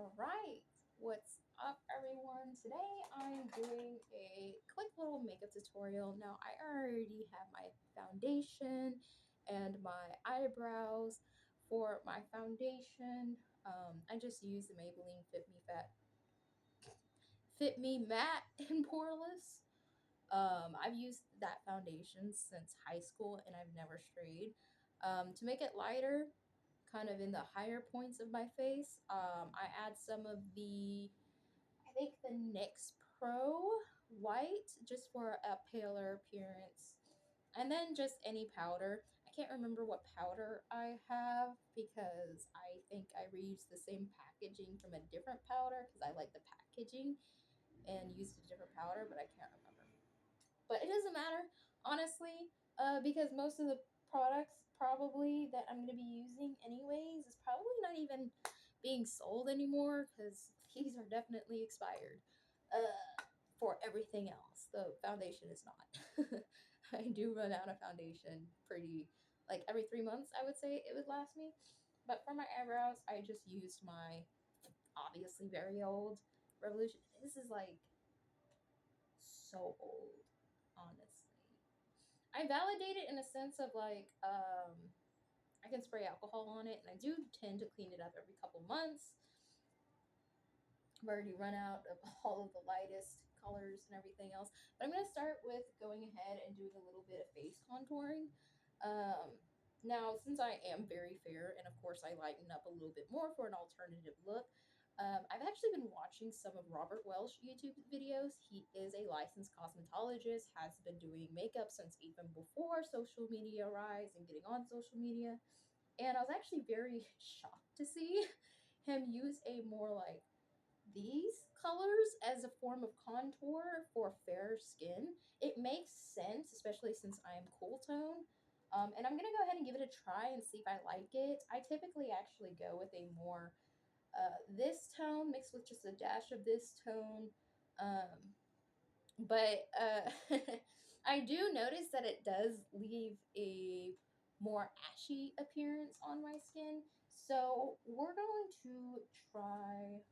All right, what's up, everyone? Today I'm doing a quick little makeup tutorial. Now, I already have my foundation and my eyebrows. For my foundation, I just use the Maybelline Fit Me Matte and Poreless. I've used that foundation since high school and I've never strayed. To make it lighter, kind of in the higher points of my face, I add some of I think the NYX Pro white just for a paler appearance. And then just any powder. I can't remember what powder I have because I think I reused the same packaging from a different powder because I like the packaging and used a different powder, but I can't remember. But it doesn't matter, honestly, because most of the products probably that I'm going to be using anyways is probably not even being sold anymore because these are definitely expired for everything else. The foundation is not. I do run out of foundation pretty, like every 3 months, I would say it would last me. But for my eyebrows, I just used my obviously very old Revolution. This is like so old, honestly. I validate it in a sense of like I can spray alcohol on it, and I do tend to clean it up every couple months. I've already run out of all of the lightest colors and everything else, but I'm going to start with going ahead and doing a little bit of face contouring. Now, since I am very fair, and of course I lighten up a little bit more for an alternative look, I've actually been watching some of Robert Welsh YouTube videos. He is a licensed cosmetologist, has been doing makeup since even before social media rise and getting on social media. And I was actually very shocked to see him use a more like these colors as a form of contour for fair skin. It makes sense, especially since I am cool tone. And I'm gonna go ahead and give it a try and see if I like it. I typically actually go with a more this tone mixed with just a dash of this tone. But I do notice that it does leave a more ashy appearance on my skin. So we're going to try,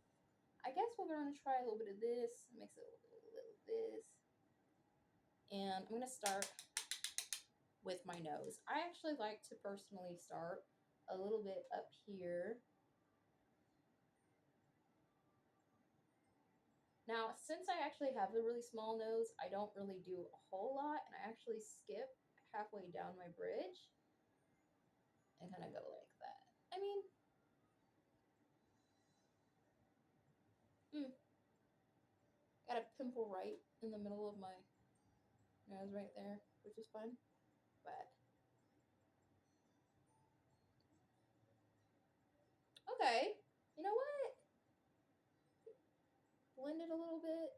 I guess we're going to try a little bit of this, mix it with a little of this. And I'm going to start with my nose. I actually like to personally start a little bit up here. Now, since I actually have a really small nose, I don't really do a whole lot, and I actually skip halfway down my bridge and kind of go like that. I mean, got a pimple right in the middle of my nose right there, which is fun, but okay. You know what? Blend it a little bit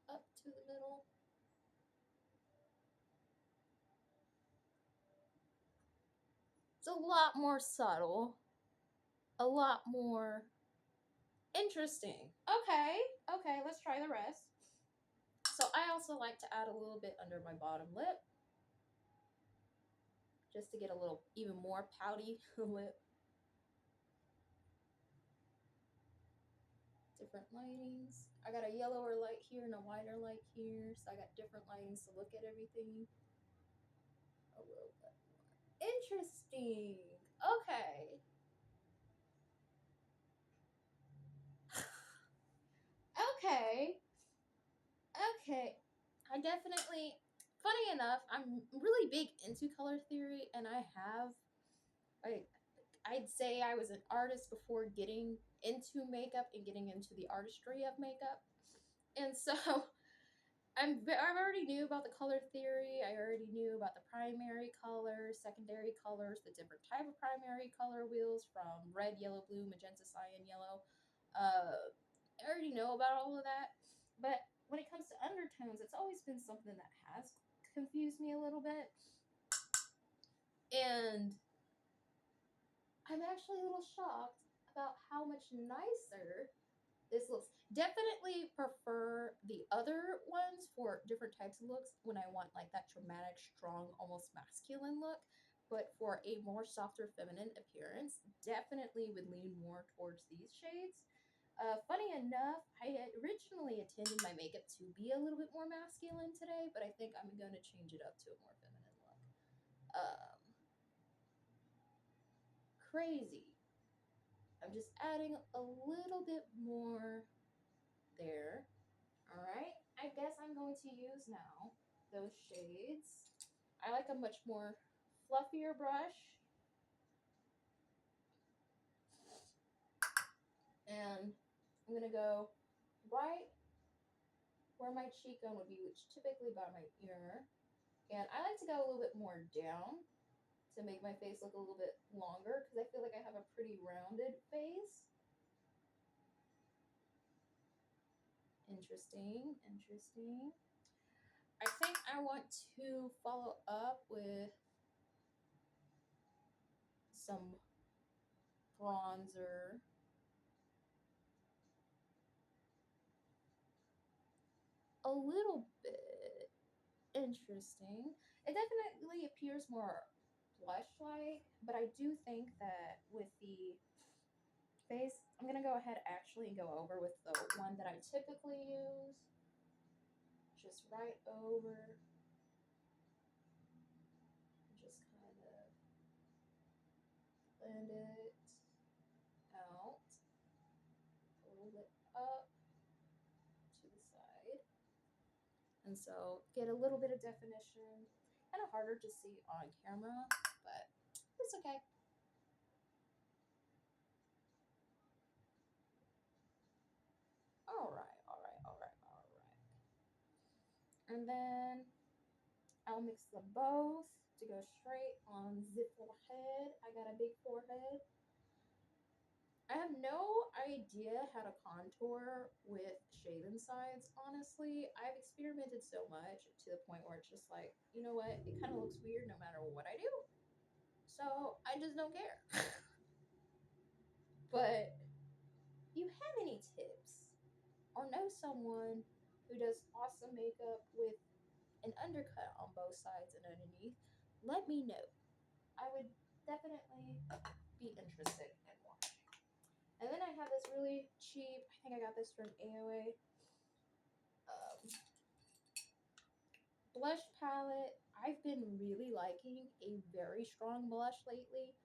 up to the middle. It's a lot more subtle, a lot more interesting. Okay, let's try the rest. So I also like to add a little bit under my bottom lip just to get a little even more pouty lip. Different lightings. I got a yellower light here and a whiter light here, so I got different lightings to look at everything a little bit more. Interesting. Okay. Okay. Okay. I definitely, funny enough, I'm really big into color theory, and I, I'd say I was an artist before getting into makeup and getting into the artistry of makeup. And so I already knew about the color theory. I already knew about the primary colors, secondary colors, the different type of primary color wheels from red, yellow, blue, magenta, cyan, yellow. I already know about all of that. But when it comes to undertones, it's always been something that has confused me a little bit. And I'm actually a little shocked about how much nicer this looks. Definitely prefer the other ones for different types of looks when I want like that dramatic, strong, almost masculine look. But for a more softer feminine appearance, definitely would lean more towards these shades. Funny enough, I had originally intended my makeup to be a little bit more masculine today, but I think I'm going to change it up to a more feminine look. Crazy. I'm just adding a little bit more there. All right. I guess I'm going to use now those shades. I like a much more fluffier brush. And I'm going to go right where my cheekbone would be, which typically by my ear. And I like to go a little bit more down to make my face look a little bit longer because I feel like I have a pretty rounded face. Interesting, interesting. I think I want to follow up with some bronzer. A little bit interesting. It definitely appears more blush-like, but I do think that with the face, I'm gonna go ahead actually and go over with the one that I typically use. Just right over. Just kind of blend it out. A little bit up to the side. And so get a little bit of definition. Kind of harder to see on camera, but it's okay. All right, all right, all right, all right. And then I'll mix them both to go straight on the forehead. I got a big forehead. I have no idea how to contour with shaven sides, honestly. I've experimented so much to the point where it's just like, you know what? It kind of looks weird no matter what I do. So I just don't care. But you have any tips or know someone who does awesome makeup with an undercut on both sides and underneath, let me know. I would definitely be interested in watching. And then I have this really cheap, I think I got this from AOA, blush palette. I've been really liking a very strong blush lately.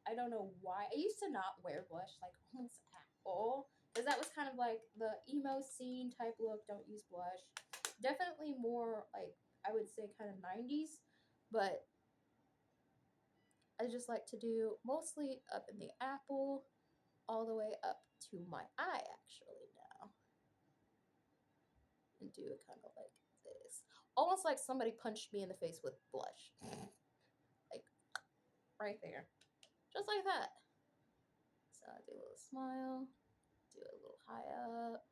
I don't know why. I used to not wear blush like almost at all because that was kind of like the emo scene type look. Don't use blush. Definitely more like I would say kind of 90s, but I just like to do mostly up in the apple all the way up to my eye actually now. And do it kind of like this. Almost like somebody punched me in the face with blush. Like right there. Just like that. So I do a little smile, do a little high up.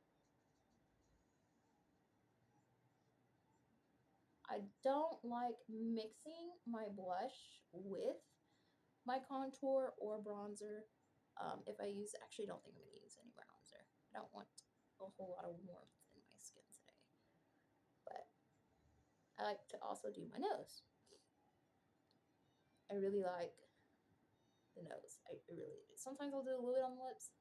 I don't like mixing my blush with my contour or bronzer. If I use, actually don't think I'm going to use any bronzer. I don't want a whole lot of warmth in my skin today. But I like to also do my nose. I really like the nose. I really do. Sometimes I'll do a little bit on the lips.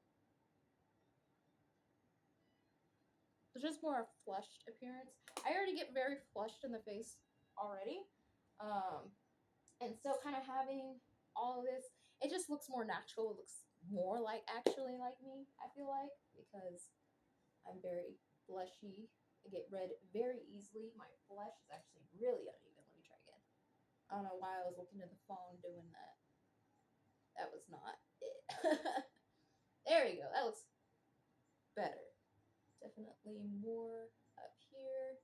It's just more a flushed appearance. I already get very flushed in the face already. And so kind of having all of this, it just looks more natural. It looks more like actually like me, I feel like, because I'm very blushy. I get red very easily. My blush is actually really uneven. Let me try again. I don't know why I was looking at the phone doing that. That was not it. There you go. That looks better. Definitely more up here.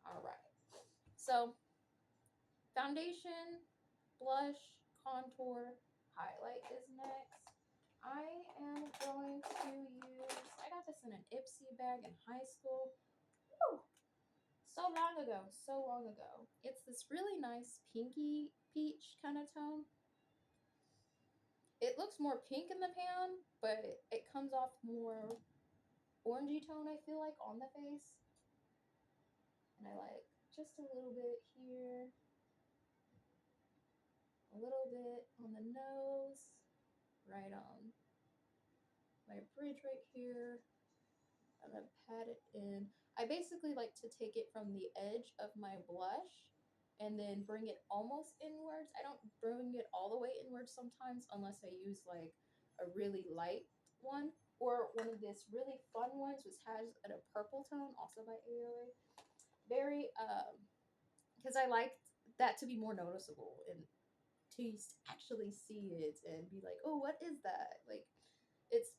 All right. So foundation, blush, contour, highlight is next. I am going to use, I got this in an Ipsy bag in high school. Woo! So long ago, so long ago. It's this really nice pinky peach kind of tone. It looks more pink in the pan, but it comes off more orangey tone, I feel like, on the face. And I like just a little bit here, a little bit on the nose, right on my bridge right here. I'm gonna pat it in. I basically like to take it from the edge of my blush and then bring it almost inwards. I don't bring it all the way inwards sometimes unless I use like a really light one or one of this really fun ones which has a purple tone, also by AOA. Very because I like that to be more noticeable and to actually see it and be like, oh, what is that? Like, it's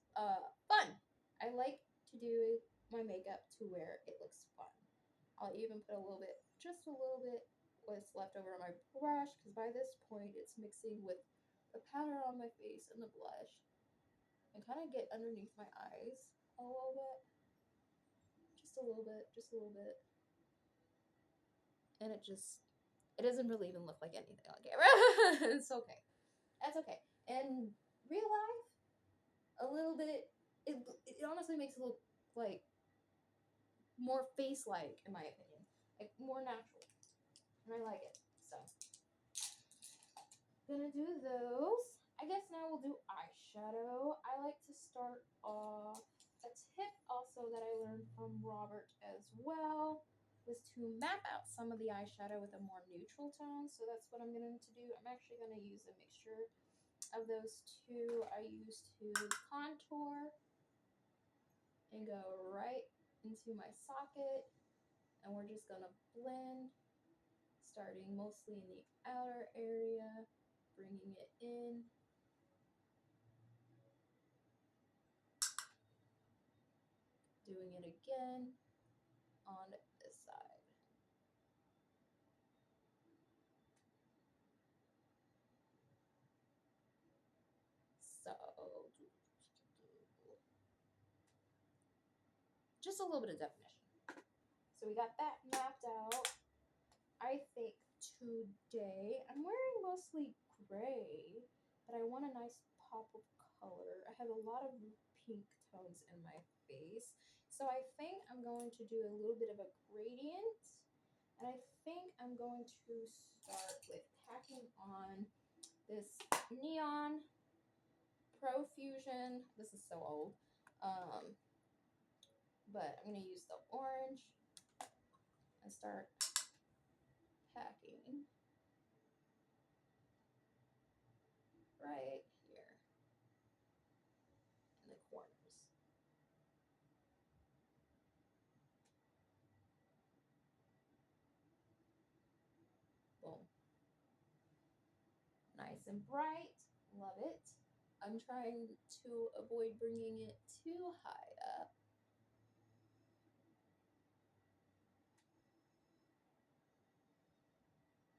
fun. I like to do my makeup to where it looks fun. I'll even put a little bit, just a little bit, what's left over on my brush, because by this point it's mixing with the powder on my face and the blush, and kind of get underneath my eyes a little bit, just a little bit, just a little bit, and it doesn't really even look like anything on camera. It's okay. That's okay. And real life, a little bit, it honestly makes it look like more face-like, in my opinion, like more natural, and I like it. So, gonna do those. I guess now we'll do eyeshadow. I like to start off. A tip also that I learned from Robert as well was to map out some of the eyeshadow with a more neutral tone. So that's what I'm going to do. I'm actually going to use a mixture of those two. I used to contour and go right into my socket, and we're just going to blend, starting mostly in the outer area, bringing it in. Doing it again on this side. So, just a little bit of definition. So we got that mapped out. I think today I'm wearing mostly gray, but I want a nice pop of color. I have a lot of pink tones in my face. So I think I'm going to do a little bit of a gradient. And I think I'm going to start with packing on this Neon Profusion. This is so old. But I'm going to use the orange and start packing right here in the corners. Boom. Nice and bright. Love it. I'm trying to avoid bringing it too high up.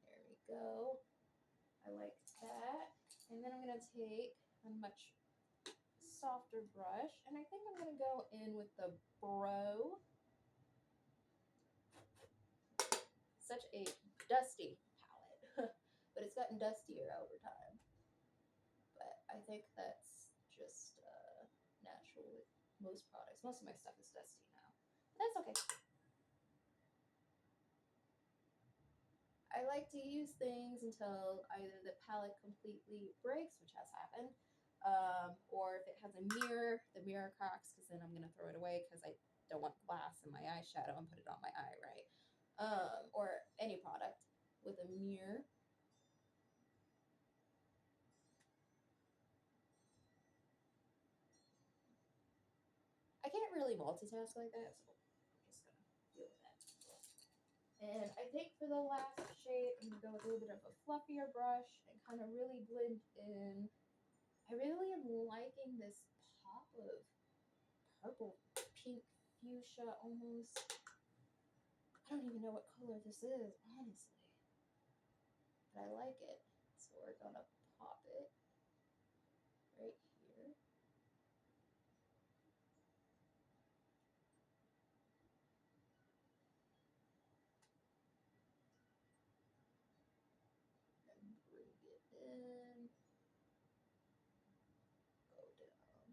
There we go. I like that. And then I'm going to take a much softer brush, and I think I'm going to go in with the Bro. Such a dusty palette, but it's gotten dustier over time. But I think that's just natural with most products. Most of my stuff is dusty now. But that's okay. I like to use things until either the palette completely breaks, which has happened, or if it has a mirror, the mirror cracks, because then I'm going to throw it away because I don't want glass in my eyeshadow and put it on my eye, right? Or any product with a mirror. I can't really multitask like that, so I'm just going to deal with that. And I think for the last shade, I'm going to go with a little bit of a fluffier brush and kind of really blend in. I really am liking this pop of purple, pink, fuchsia almost. I don't even know what color this is, honestly. But I like it. So we're going to pop it right here. And bring it in. Go down.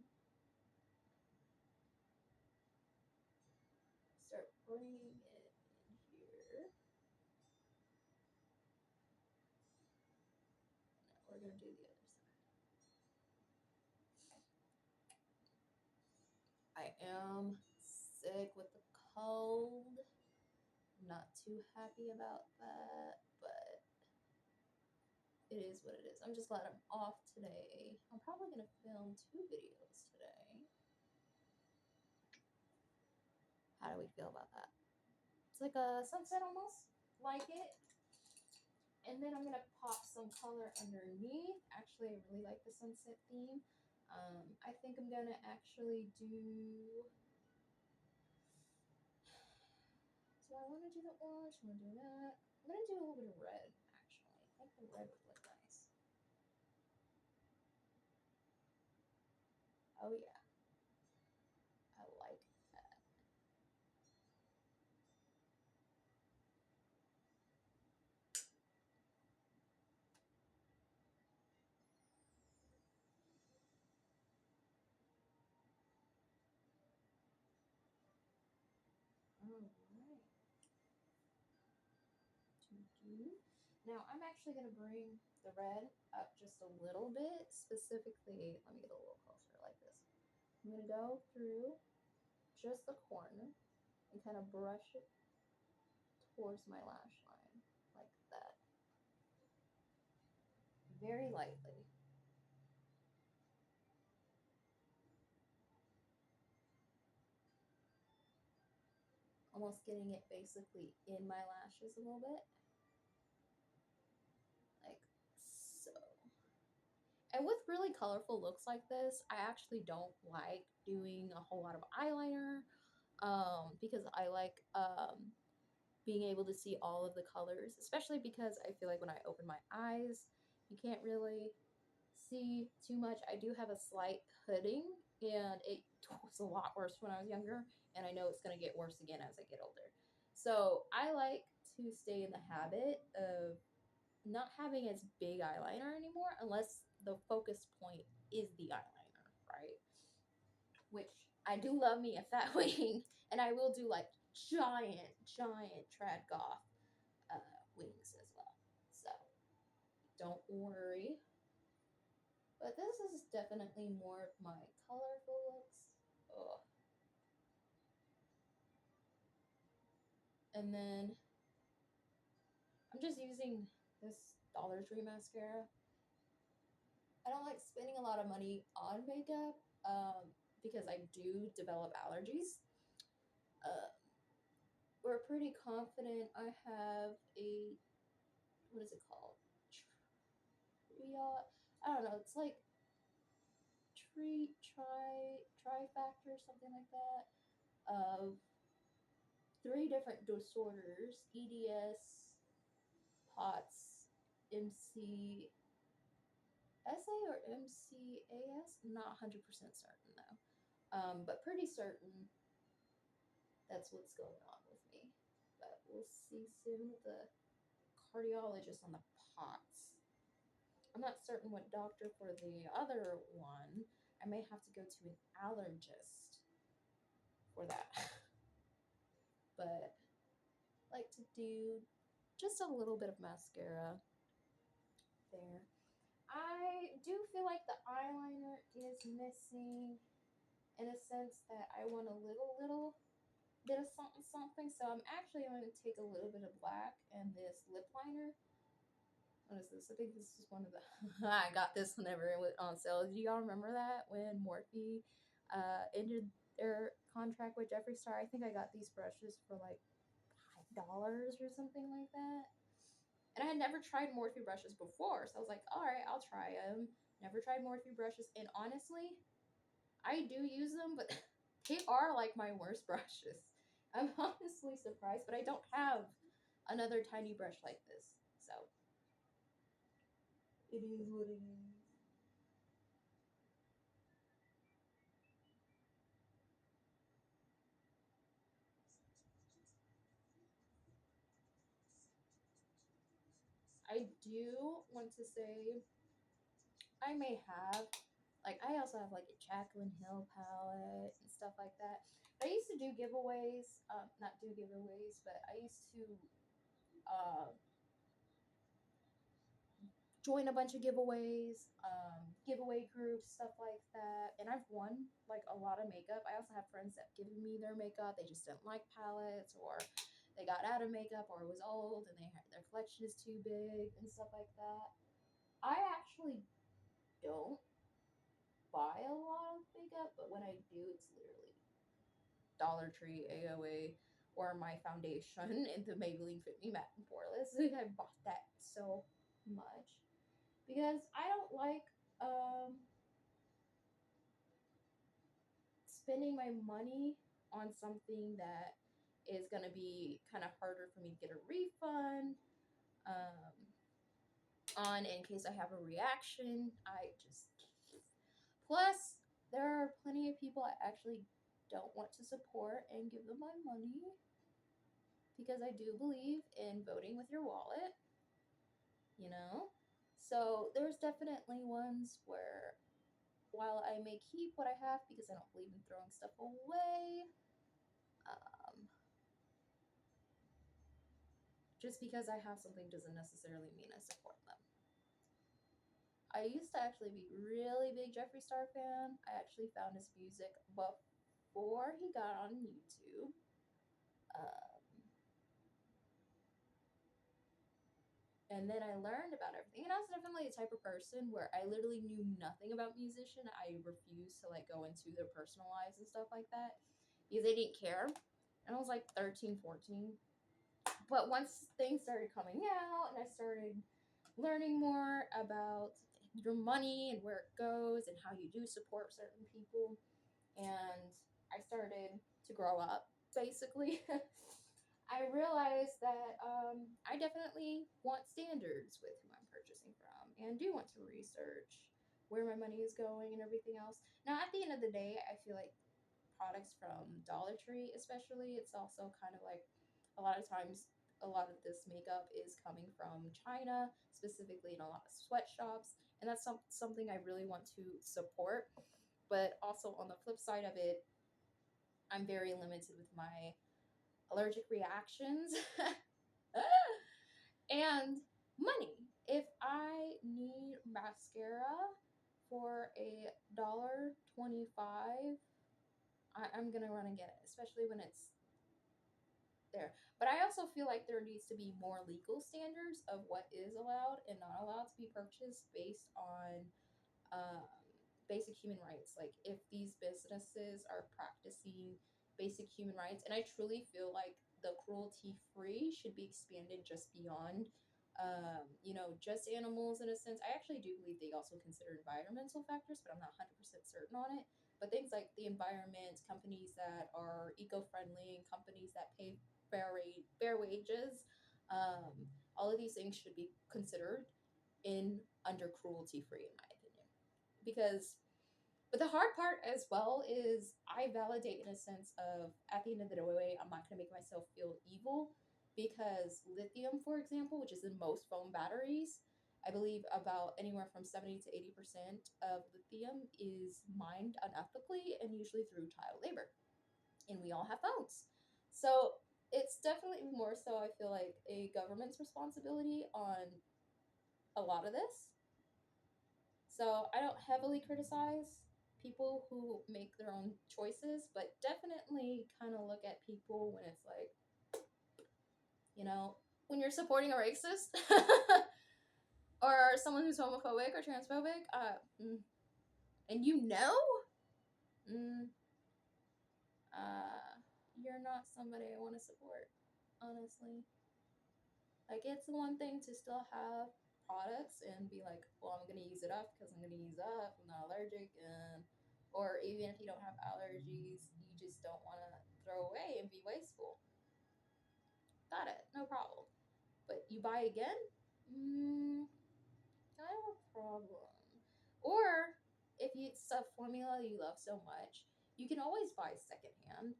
Start bringing it in here. Now we're going to do the other side. am sick with the cold. Not too happy about that, but it is what it is. I'm just glad I'm off today. I'm probably going to film 2 videos today. How do we feel about that? It's like a sunset almost. Like it. And then I'm going to pop some color underneath. Actually, I really like the sunset theme. I think I'm going to actually do... Do I want to do the orange? I want to do that. I'm going to do a little bit of red, actually. I think the red would look nice. Oh, yeah. I like that. Alright. Now, I'm actually going to bring the red up just a little bit. Specifically, let me get a little closer like this. I'm going to go through just the corner and kind of brush it towards my lash line like that. Very lightly. Almost getting it basically in my lashes a little bit. Like so. And with really colorful looks like this, I actually don't like doing a whole lot of eyeliner because I like being able to see all of the colors, especially because I feel like when I open my eyes, you can't really see too much. I do have a slight hooding, and it was a lot worse when I was younger, and I know it's going to get worse again as I get older. So I like to stay in the habit of not having as big eyeliner anymore unless the focus point is the eyeliner, right? Which I do love me a fat wing, and I will do like giant trad goth wings as well. So don't worry. But this is definitely more of my colorful looks. Ugh. And then I'm just using this Dollar Tree mascara. I don't like spending a lot of money on makeup because I do develop allergies. We're pretty confident I have a, what is it called? I don't know. It's like trifactor, something like that, of 3 different disorders: EDS, POTS, MCSA or MCAS. I'm not 100% certain though, but pretty certain that's what's going on with me. But we'll see soon with the cardiologist on the POTS. I'm not certain what doctor for the other one. I may have to go to an allergist for that. But I like to do just a little bit of mascara there. I do feel like the eyeliner is missing in a sense that I want a little bit of something. So I'm actually going to take a little bit of black and this lip liner. What is this? I think this is one of the... I got this whenever it was on sale. Do y'all remember that when Morphe ended their contract with Jeffree Star? I think I got these brushes for like $5 or something like that. And I had never tried Morphe brushes before, so I was like, all right, I'll try them. Never tried Morphe brushes, and honestly, I do use them, but they are like my worst brushes. I'm honestly surprised, but I don't have another tiny brush like this, so it is what it is. I do want to say I may have, like, I also have like a Jaclyn Hill palette and stuff like that. I used to do giveaways, not do giveaways, but I used to uh, join a bunch of giveaways, giveaway groups, stuff like that. And I've won like a lot of makeup. I also have friends that give me their makeup. They just didn't like palettes, or they got out of makeup, or it was old and their collection is too big and stuff like that. I actually don't buy a lot of makeup, but when I do, it's literally Dollar Tree, AOA, or my foundation in the Maybelline Fit Me Matte and Poreless. I bought that so much because I don't like spending my money on something that is going to be kind of harder for me to get a refund on in case I have a reaction. I just. Plus, there are plenty of people I actually don't want to support and give them my money because I do believe in voting with your wallet, you know? So there's definitely ones where while I may keep what I have because I don't believe in throwing stuff away, um, just because I have something doesn't necessarily mean I support them. I used to actually be really big Jeffree Star fan. I actually found his music before he got on YouTube. And then I learned about everything. And I was definitely the type of person where I literally knew nothing about musician. I refused to like go into their personal lives and stuff like that because they didn't care. And I was like 13, 14. But once things started coming out and I started learning more about your money and where it goes and how you do support certain people, and I started to grow up basically. I realized that I definitely want standards with who I'm purchasing from and do want to research where my money is going and everything else. Now, at the end of the day, I feel like products from Dollar Tree, especially, it's also kind of like a lot of times a lot of this makeup is coming from China, specifically in a lot of sweatshops, and that's something I really want to support. But also on the flip side of it, I'm very limited with my allergic reactions and money. If I need mascara for $1.25, I'm gonna run and get it, especially when it's there. But I also feel like there needs to be more legal standards of what is allowed and not allowed to be purchased based on um, basic human rights. Like if these businesses are practicing basic human rights, and I truly feel like the cruelty free should be expanded just beyond, just animals in a sense. I actually do believe they also consider environmental factors, but I'm not 100% certain on it. But things like the environment, companies that are eco-friendly, and companies that pay fair wages, all of these things should be considered in under cruelty free, in my opinion. Because but the hard part as well is I validate in a sense of at the end of the day, I'm not going to make myself feel evil because lithium, for example, which is in most phone batteries, I believe about anywhere from 70 to 80% of lithium is mined unethically and usually through child labor. And we all have phones. So it's definitely more so, I feel like, a government's responsibility on a lot of this. So I don't heavily criticize people who make their own choices, but definitely kind of look at people when it's like, when you're supporting a racist or someone who's homophobic or transphobic, and mm, you're not somebody I want to support, honestly. Like, it's one thing to still have products and be like, well, I'm going to use it up because I'm going to use it up. I'm not allergic. Or even if you don't have allergies, you just don't want to throw away and be wasteful. Got it. No problem. But you buy again? I have a problem. Or if it's a formula you love so much, you can always buy secondhand.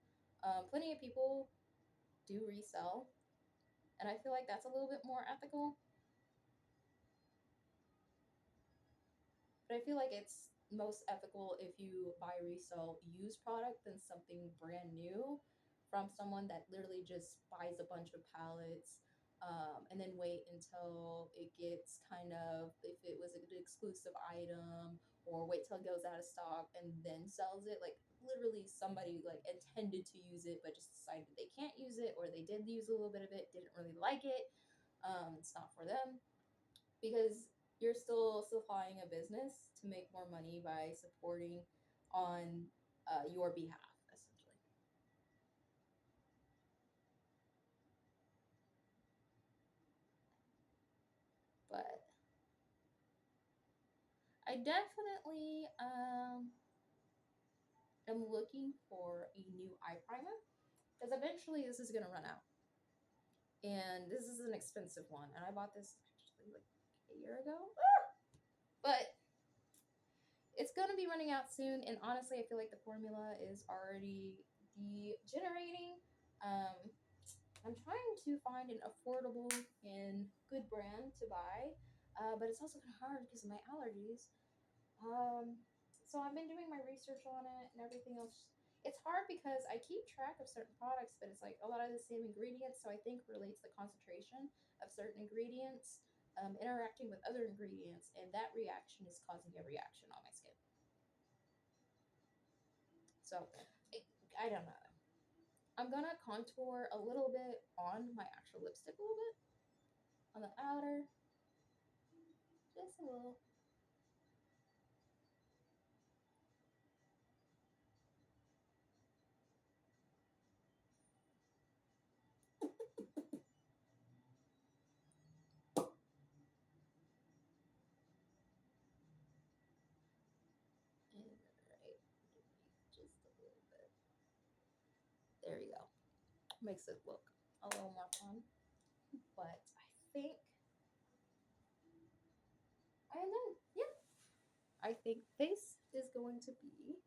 Plenty of people do resell. And I feel like that's a little bit more ethical. But I feel like it's most ethical if you buy resell used product than something brand new from someone that literally just buys a bunch of palettes, and then wait until it gets kind of, if it was an exclusive item, or wait till it goes out of stock and then sells it. Like literally somebody like intended to use it but just decided they can't use it, or they did use a little bit of it, didn't really like it. It's not for them, because you're still supplying a business to make more money by supporting on your behalf, essentially. But I definitely am looking for a new eye primer, because eventually this is gonna run out, and this is an expensive one, and I bought this actually like a year ago, but it's gonna be running out soon. And honestly, I feel like the formula is already degenerating. Um, I'm trying to find an affordable and good brand to buy, but it's also kind of hard because of my allergies. Um, so I've been doing my research on it and everything else. It's hard because I keep track of certain products, but it's like a lot of the same ingredients. So I think relates the concentration of certain ingredients interacting with other ingredients, and that reaction is causing a reaction on my skin. So I don't know. I'm gonna contour a little bit on my actual lipstick, a little bit on the outer, just a little. And right, just a little bit. There you go. Makes it look a little more fun. But I think I am done. Yeah. I think this is going to be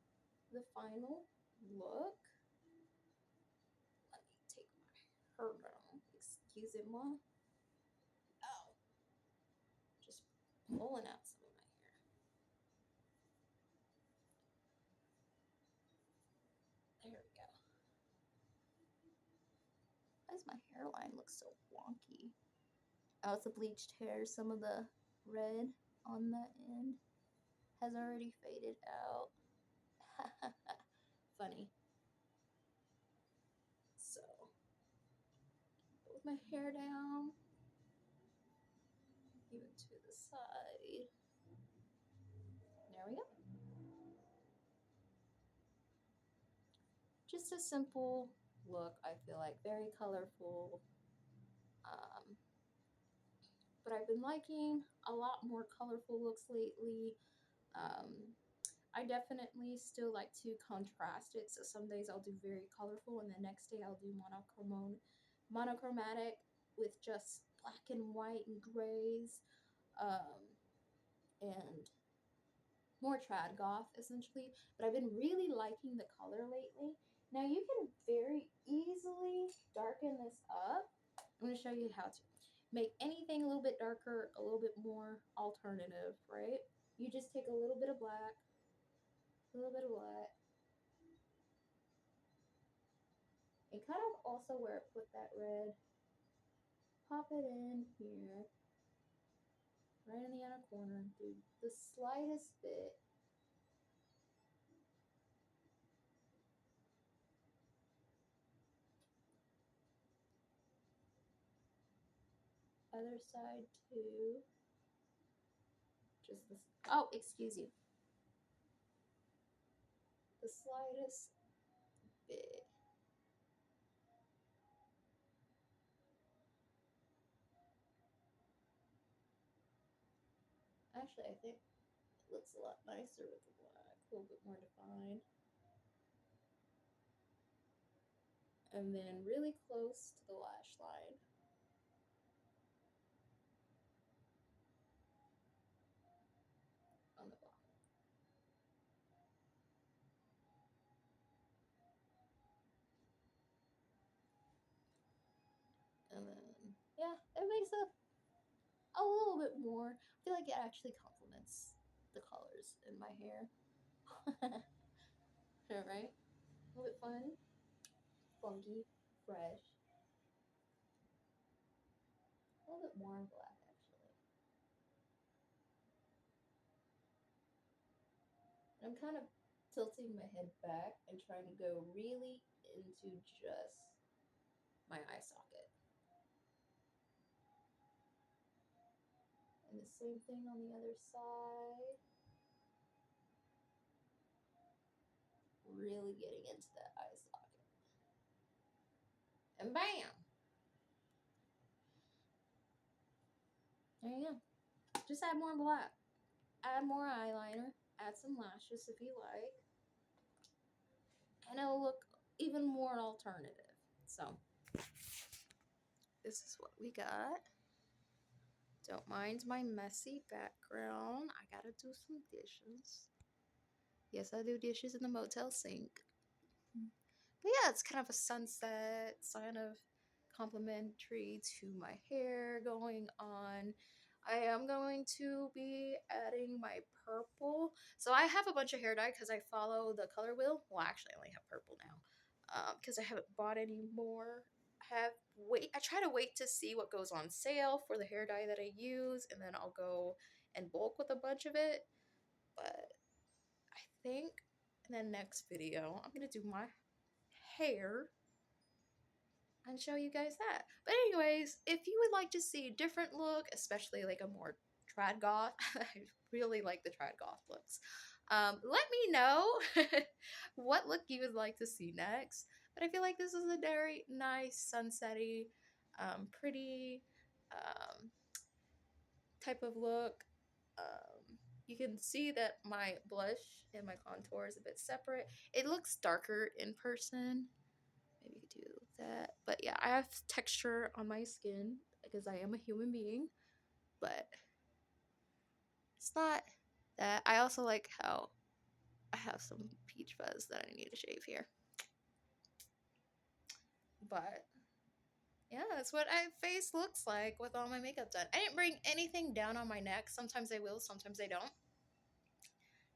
the final look. Let me take my hair down. Excusez-moi. Oh, just pulling out some of my hair. There we go. Why does my hairline look so wonky? Oh, it's a bleached hair. Some of the red on the end has already faded out. Funny. So, put my hair down, even to the side. There we go. Just a simple look, I feel like. Very colorful. Um, but I've been liking a lot more colorful looks lately. Um, I definitely still like to contrast it. So some days I'll do very colorful, and the next day I'll do monochromatic with just black and white and grays, and more trad goth essentially. But I've been really liking the color lately. Now you can very easily darken this up. I'm going to show you how to make anything a little bit darker, a little bit more alternative, right? You just take a little bit of black, a little bit of white, and kind of also where it put that red, pop it in here, right in the inner corner, do the slightest bit. Other side too. Just this. Oh, excuse you. The slightest bit. Actually, I think it looks a lot nicer with the black, a little bit more defined. And then really close to the lash line on the bottom. And then, yeah, it makes a little bit more. I feel like it actually complements the colors in my hair. All right, a little bit fun, funky, fresh. more in black actually. I'm kind of tilting my head back and trying to go really into just my eye socket. And the same thing on the other side. Really getting into that eye socket. And bam! There you go. Just add more black. Add more eyeliner. Add some lashes if you like. And it'll look even more alternative. So, this is what we got. Don't mind my messy background. I gotta do some dishes. Yes, I do dishes in the motel sink. But yeah, it's kind of a sunset, kind of complimentary to my hair going on. I am going to be adding my purple. So I have a bunch of hair dye because I follow the color wheel. Well, actually, I only have purple now because I haven't bought any more. I try to wait to see what goes on sale for the hair dye that I use, and then I'll go and bulk with a bunch of it. But I think in the next video, I'm going to do my hair and show you guys that. But anyways, if you would like to see a different look, especially like a more trad goth, I really like the trad goth looks. Let me know what look you would like to see next. But I feel like this is a very nice sunsetty, pretty type of look. You can see that my blush and my contour is a bit separate. It looks darker in person. Maybe do that. But yeah, I have texture on my skin because I am a human being. But it's not that. I also like how I have some peach fuzz that I need to shave here. But yeah, that's what my face looks like with all my makeup done. I didn't bring anything down on my neck. Sometimes I will, sometimes I don't.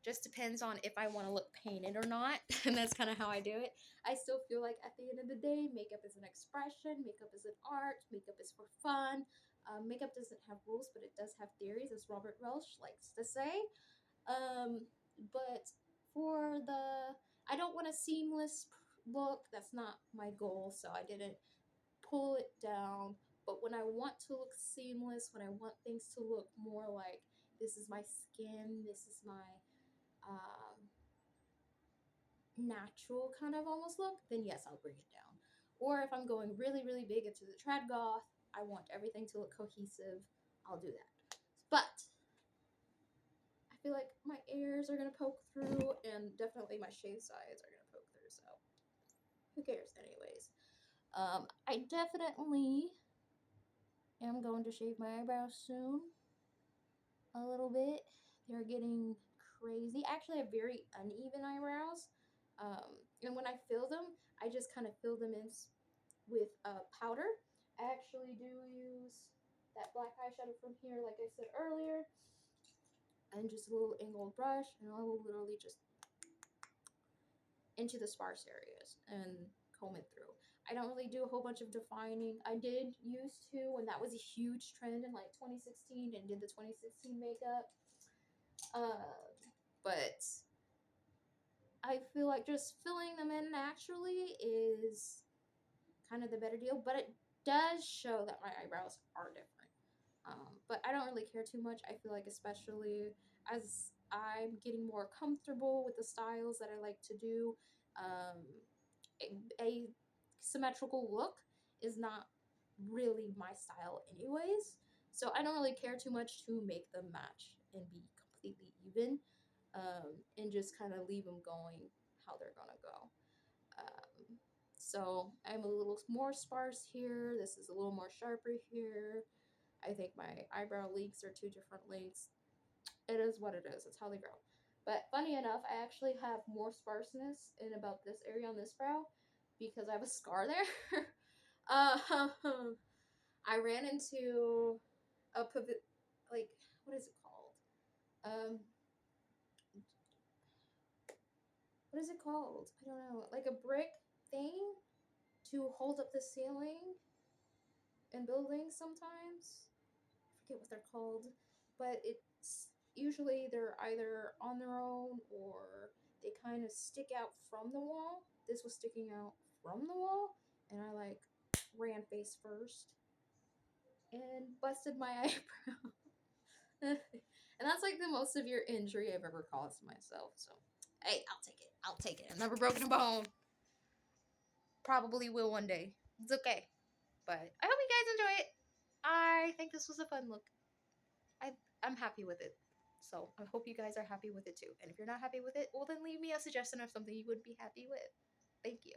Just depends on if I want to look painted or not. And that's kind of how I do it. I still feel like at the end of the day, makeup is an expression. Makeup is an art. Makeup is for fun. Makeup doesn't have rules, but it does have theories, as Robert Welsh likes to say. But for I don't want a seamless look. That's not my goal, so I didn't pull it down. But when I want to look seamless, when I want things to look more like this is my skin, this is my natural kind of almost look, then yes, I'll bring it down. Or if I'm going really, really big into the trad goth, I want everything to look cohesive, I'll do that. But I feel like my ears are going to poke through, and definitely my shaved sides are going to poke through, so who cares anyways. I definitely am going to shave my eyebrows soon. A little bit. They're getting crazy. Actually, I have very uneven eyebrows. And when I fill them, I just kind of fill them in with powder. I actually do use that black eyeshadow from here, like I said earlier, and just a little angled brush, and I will literally just into the sparse areas and comb it through. I don't really do a whole bunch of defining. I did used to when that was a huge trend in like 2016 and did the 2016 makeup. But I feel like just filling them in naturally is kind of the better deal. But it does show that my eyebrows are different. But I don't really care too much. I feel like especially as I'm getting more comfortable with the styles that I like to do, a symmetrical look is not really my style anyways. So I don't really care too much to make them match and be completely even, and just kind of leave them going how they're gonna go. So I'm a little more sparse here. This is a little more sharper here. I think my eyebrow lengths are two different lengths. It is what it is. It's how they grow. But funny enough, I actually have more sparseness in about this area on this brow because I have a scar there. I ran into a pivot, like, what is it called? What is it called? I don't know. Like a brick thing to hold up the ceiling in buildings sometimes. forget what they're called, but it's usually they're either on their own or they kind of stick out from the wall. This was sticking out from the wall, and I like ran face first and busted my eyebrow. And that's like the most severe injury I've ever caused myself. So, hey, I'll take it. I'll take it. I've never broken a bone. Probably will one day. It's okay. But I hope you guys enjoy it. I think this was a fun look. I I'm happy with it. So I hope you guys are happy with it too. And if you're not happy with it, well then leave me a suggestion of something you would be happy with. Thank you.